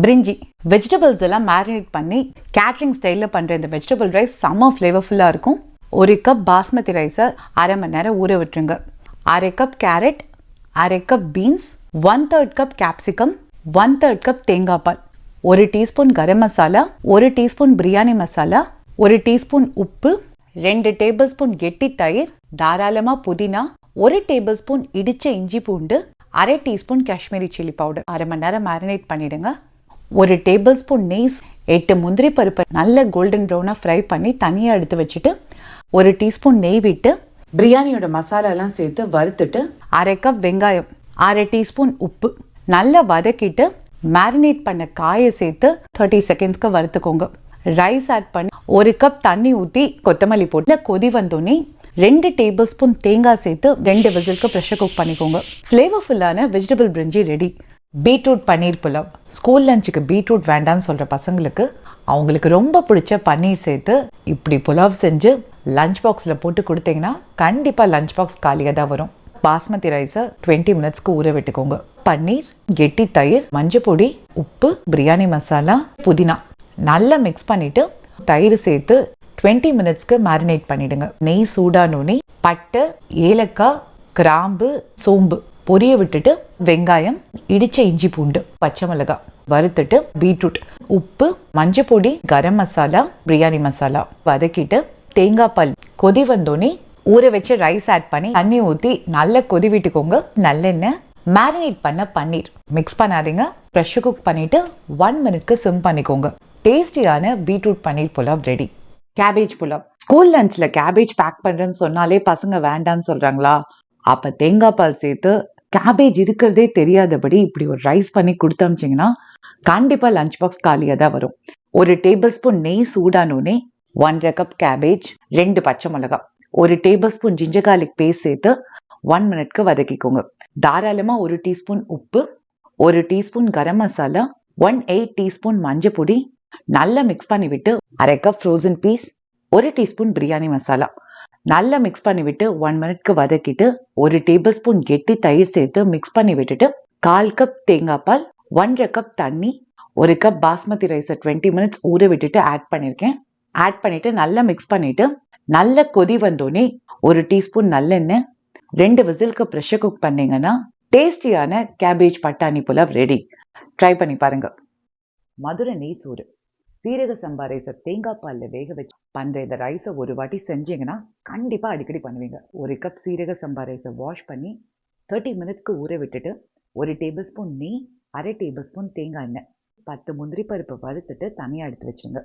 பிரிஞ்சி வெஜிடபிள்ஸ் எல்லாம் மேரினேட் பண்ணி கேட்ரிங் ஸ்டைலில் பண்ணுற இந்த வெஜிடபிள் ரைஸ் செம்ம ஃப்ளேவர்ஃபுல்லாக இருக்கும். 1 கப் பாஸ்மதி ரைஸை அரை மணி நேரம் ஊற விட்டுருங்க. அரை கப் கேரட், அரை cup beans, 1/3 cup capsicum, 1/3 cup தேங்காய் பால், 1 teaspoon garam masala, 1 teaspoon biryani masala, 1 teaspoon உப்பு, 2 டேபிள் ஸ்பூன் கெட்டி தயிர், தாராளமாக புதினா, 1 டேபிள் ஸ்பூன் இடிச்ச இஞ்சி பூண்டு, அரை டீஸ்பூன் காஷ்மீரி சில்லி பவுடர். அரை மணி நேரம் மேரினேட் பண்ணிடுங்க. 1 டேபிள் ஸ்பூன் நெய், 8 முந்திரி பருப்பை நல்ல கோல்டன் ப்ரௌனாக ஃப்ரை பண்ணி தனியாக எடுத்து வச்சுட்டு 1 டீஸ்பூன் நெய் விட்டு பிரியாணியோட மசாலாலாம் சேர்த்து வறுத்துட்டு அரை கப் வெங்காயம், அரை டீஸ்பூன் உப்பு நல்லா வதக்கிட்டு மேரினேட் பண்ண காயை சேர்த்து 30 செகண்ட்ஸ்க்கு வறுத்துக்கோங்க. ரைஸ் ஆட் பண்ணி 1 கப் தண்ணி ஊற்றி கொத்தமல்லி போட்டு கொதி வந்தோடனே 2 டேபிள் ஸ்பூன் தேங்காய் சேர்த்து 2 விசிலுக்கு ப்ரெஷர் குக் பண்ணிக்கோங்க. ஃப்ளேவர்ஃபுல்லான வெஜிடபிள் பிரிஞ்சி ready. Beetroot paneer pulao. School லஞ்சுக்கு பீட்ரூட் வேண்டான்னு சொல்கிற பசங்களுக்கு அவங்களுக்கு ரொம்ப பிடிச்ச பன்னீர் சேர்த்து இப்படி புலாவ் செஞ்சு லஞ்ச் பாக்ஸில் போட்டு கொடுத்தீங்கன்னா கண்டிப்பாக லஞ்ச் பாக்ஸ் காலியாக தான் வரும். பாஸ்மதி ரைஸை 20 மினிட்ஸ்க்கு ஊற விட்டுக்கோங்க. பன்னீர், கெட்டி தயிர், மஞ்சள் பொடி, உப்பு, பிரியாணி மசாலா, புதினா நல்லா மிக்ஸ் பண்ணிவிட்டு தயிர் சேர்த்து 20 மினிட்ஸ்க்கு மேரினேட் பண்ணிடுங்க. நெய் சூடானோனே பட்டை, ஏலக்காய், கிராம்பு, சோம்பு பொரிய விட்டுட்டு வெங்காயம், இடிச்ச இஞ்சி பூண்டு, பச்சை மிளகாய் வறுத்துட்டு பீட்ரூட், உப்பு, மஞ்சள் பொடி, கரம் மசாலா, பிரியாணி மசாலா வதக்கிட்டு தேங்காய் பால் கொதி வந்தோடனே ஊற வச்சு ரைஸ் ஆட் பண்ணி தண்ணி ஊற்றி நல்லா கொதி விட்டுக்கோங்க. நல்லெண்ணெய், மேரினேட் பண்ண பன்னீர் மிக்ஸ் பண்ணாதீங்க. ப்ரெஷர் குக் பண்ணிட்டு 1 மினிட்க்கு சிம் பண்ணிக்கோங்க. டேஸ்டியான beetroot paneer pulao ready. Cabbage pulao. School லஞ்சில் கேபேஜ் பேக் பண்ணுறேன்னு சொன்னாலே பசங்க வேண்டான்னு சொல்கிறாங்களா? அப்போ தேங்காய் பால் சேர்த்து கேபேஜ் இருக்கிறதே தெரியாதபடி இப்படி ஒரு ரைஸ் பண்ணி கொடுத்தமிச்சிங்கன்னா கண்டிப்பாக லஞ்ச் பாக்ஸ் காலியாக தான் வரும். 1 டேபிள் ஸ்பூன் நெய் சூடானோடனே 1/2 கப் கேபேஜ், 2 பச்சை மிளகாய், 1 tablespoon ginger garlic paste சேர்த்து 1 மினிட்க்கு வதக்கிக்கோங்க. தாராளமாக 1 டீஸ்பூன் உப்பு, 1 டீஸ்பூன் கரம் மசாலா, 1/8 டீஸ்பூன் மஞ்சள் பொடி நல்லா மிக்ஸ் பண்ணி விட்டு அரை cup frozen peas, 1 teaspoon biryani masala நல்லா மிக்ஸ் பண்ணி விட்டு 1 மினிட்க்கு வதக்கிட்டு 1 டேபிள் ஸ்பூன் கெட்டி தயிர் சேர்த்து மிக்ஸ் பண்ணி விட்டுட்டு 1/4 கப் தேங்காய் பால், 1/2 கப் தண்ணி, 1 கப் பாஸ்மதி ரைஸை 20 மினிட்ஸ் ஊற விட்டுட்டு ஆட் பண்ணியிருக்கேன். ஆட் பண்ணிட்டு நல்லா மிக்ஸ் பண்ணிட்டு நல்ல கொதி வந்தோடனே 1 டீஸ்பூன் நல்லெண்ணெய், 2 விசிலுக்கு ப்ரெஷர் குக் பண்ணீங்கன்னா டேஸ்டியான கேபேஜ் பட்டாணி புலாவ் ரெடி. ட்ரை பண்ணி பாருங்க. மதுரை நெய் சோறு. சீரக சம்பா ரைஸை தேங்காய் பாலில் வேக வச்சு பண்ணுற இந்த ரைஸை ஒரு வாட்டி செஞ்சீங்கன்னா கண்டிப்பாக அடிக்கடி பண்ணுவீங்க. 1 கப் சீரக சம்பா ரைஸை வாஷ் பண்ணி 30 மினிட்ஸ்க்கு ஊற விட்டுட்டு 1 டேபிள் ஸ்பூன் நெய், அரை டேபிள் ஸ்பூன் தேங்காய் எண்ணெய், 10 முந்திரி பருப்பை வறுத்துட்டு தனியாக எடுத்து வச்சுங்க.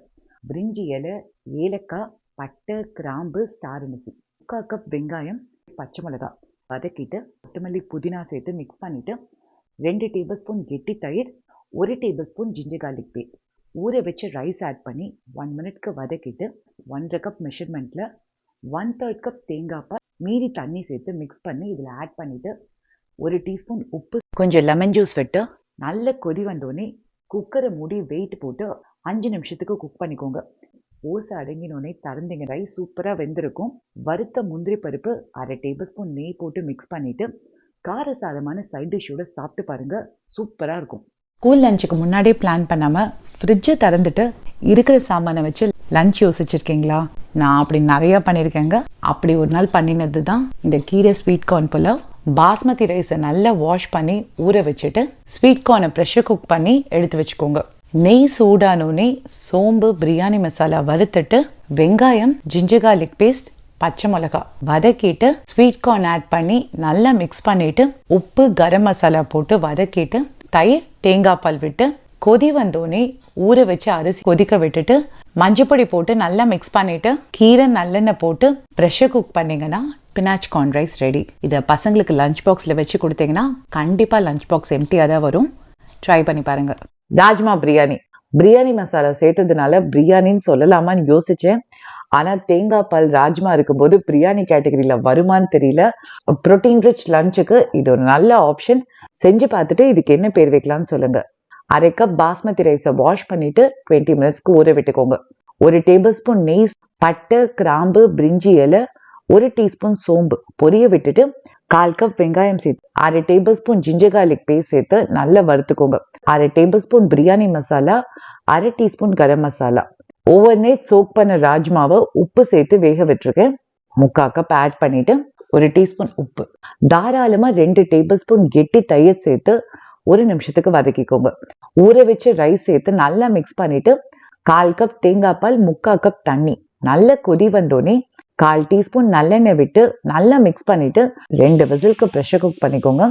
பிரிஞ்சி இலை, ஏலக்காய், பட்டை, கிராம்பு, ஸ்டார் அனிசி, 3/4 கப் வெங்காயம், பச்சை மிளகாய் வதக்கிட்டு கொத்தமல்லி, புதினா சேர்த்து மிக்ஸ் பண்ணிவிட்டு 2 டேபிள் ஸ்பூன் கெட்டி தயிர், 1 tablespoon ginger garlic paste, ஊற வச்சு ரைஸ் ஆட் பண்ணி 1 மினிட்க்கு வதக்கிட்டு 1/2 கப் மெஷர்மெண்ட்டில் 1/3 கப் தேங்காய் பால், மீதி தண்ணி சேர்த்து மிக்ஸ் பண்ணி இதில் ஆட் பண்ணிவிட்டு 1 டீஸ்பூன் உப்பு, கொஞ்சம் லெமன் ஜூஸ் விட்டு நல்ல கொதி வந்தோடனே குக்கரை மூடி வெயிட் போட்டு 5 நிமிஷத்துக்கு குக் பண்ணிக்கோங்க. ஓசை அடங்கினோடனே திறந்தீங்க. ரைஸ் சூப்பராக வெந்திருக்கும். வறுத்த முந்திரி பருப்பு, அரை டேபிள் ஸ்பூன் நெய் போட்டு மிக்ஸ் பண்ணிவிட்டு காரசாரமான சைட் டிஷ்ஷோட சாப்பிட்டு பாருங்கள். சூப்பராக இருக்கும். ஸ்கூல் லஞ்சுக்கு முன்னாடியே பிளான் பண்ணாமல் ஃப்ரிட்ஜை திறந்துட்டு இருக்கிற சாமானை வச்சு லஞ்ச் யோசிச்சிருக்கீங்களா? நான் அப்படி நிறையா பண்ணியிருக்கேங்க. அப்படி ஒரு நாள் பண்ணினது தான் இந்த கீரை ஸ்வீட் கார்ன் புலாவ். பாஸ்மதி ரைஸை நல்லா வாஷ் பண்ணி ஊற வச்சுட்டு ஸ்வீட் கார்னை ப்ரெஷர் குக் பண்ணி எடுத்து வச்சுக்கோங்க. நெய் சூடானோடனே சோம்பு, பிரியாணி மசாலா வறுத்துட்டு வெங்காயம், ஜிஞ்சர் கார்லிக் பேஸ்ட், பச்சை மிளகாய் வதக்கிட்டு ஸ்வீட் கார்ன் ஆட் பண்ணி நல்லா மிக்ஸ் பண்ணிவிட்டு உப்பு, கரம் மசாலா போட்டு வதக்கிட்டு தயிர், தேங்காய் பால் விட்டு கொதி வந்தோடனே ஊற வச்சு அரிசி கொதிக்க விட்டுட்டு மஞ்சப்பொடி போட்டு நல்லா மிக்ஸ் பண்ணிட்டு கீரை, நல்லெண்ணெய் போட்டு ப்ரெஷர் குக் பண்ணிங்கன்னா ஸ்பினாச் கார்ன் ரைஸ் ரெடி. இதை பசங்களுக்கு லஞ்ச் பாக்ஸில் வச்சு கொடுத்தீங்கன்னா கண்டிப்பாக லஞ்ச் பாக்ஸ் எம்டியாக தான் வரும். ட்ரை பண்ணி பாருங்க. ராஜ்மா பிரியாணி. பிரியாணி மசாலா சேர்த்ததுனால பிரியாணின்னு சொல்லலாமான்னு யோசிச்சேன். ஆனால் தேங்காய் பால் ராஜ்மா இருக்கும்போது பிரியாணி கேட்டகரியில் வருமானு தெரியல. ப்ரோட்டீன் ரிச் லஞ்சுக்கு இது ஒரு நல்ல ஆப்ஷன். செஞ்சு பார்த்துட்டு இதுக்கு என்ன பேர் வைக்கலாம்னு சொல்லுங்க. அரை கப் பாஸ்மதி ரைஸை வாஷ் பண்ணிட்டு 20 மினிட்ஸ்க்கு ஊற விட்டுக்கோங்க. 1 டேபிள் ஸ்பூன் நெய், பட்டை, கிராம்பு, பிரிஞ்சி இலை, 1 டீஸ்பூன் சோம்பு பொரிய விட்டுட்டு 1/4 கப் வெங்காயம் சேர்த்து 1/2 tablespoon ginger garlic paste சேர்த்து நல்லா வறுத்துக்கோங்க. 1/2 tablespoon biryani masala, 1/2 teaspoon garam masala. ஓவர் நைட் சோக் பண்ண ராஜ்மாவை உப்பு சேர்த்து வேக விட்டுருக்கேன். 3/4 கப் ஆட் பண்ணிட்டு 1 டீஸ்பூன் உப்பு, தாராளமா 2 டேபிள் ஸ்பூன் கெட்டி தயிர் சேர்த்து 1 நிமிஷத்துக்கு வதக்கிக்கோங்க. ஊற வச்ச ரைஸ் சேர்த்து நல்லா மிக்ஸ் பண்ணிட்டு 1/4 கப் தேங்காய் பால், 3/4 கப் தண்ணி, நல்ல கொதி வந்தோடனே 1/4 டீஸ்பூன் நல்லெண்ணெய் விட்டு நல்லா மிக்ஸ் பண்ணிட்டு 2 விசிலுக்கு ப்ரெஷர் குக் பண்ணிக்கோங்க.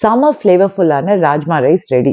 செம ஃப்ளேவர்ஃபுல்லான ராஜ்மா ரைஸ் ரெடி.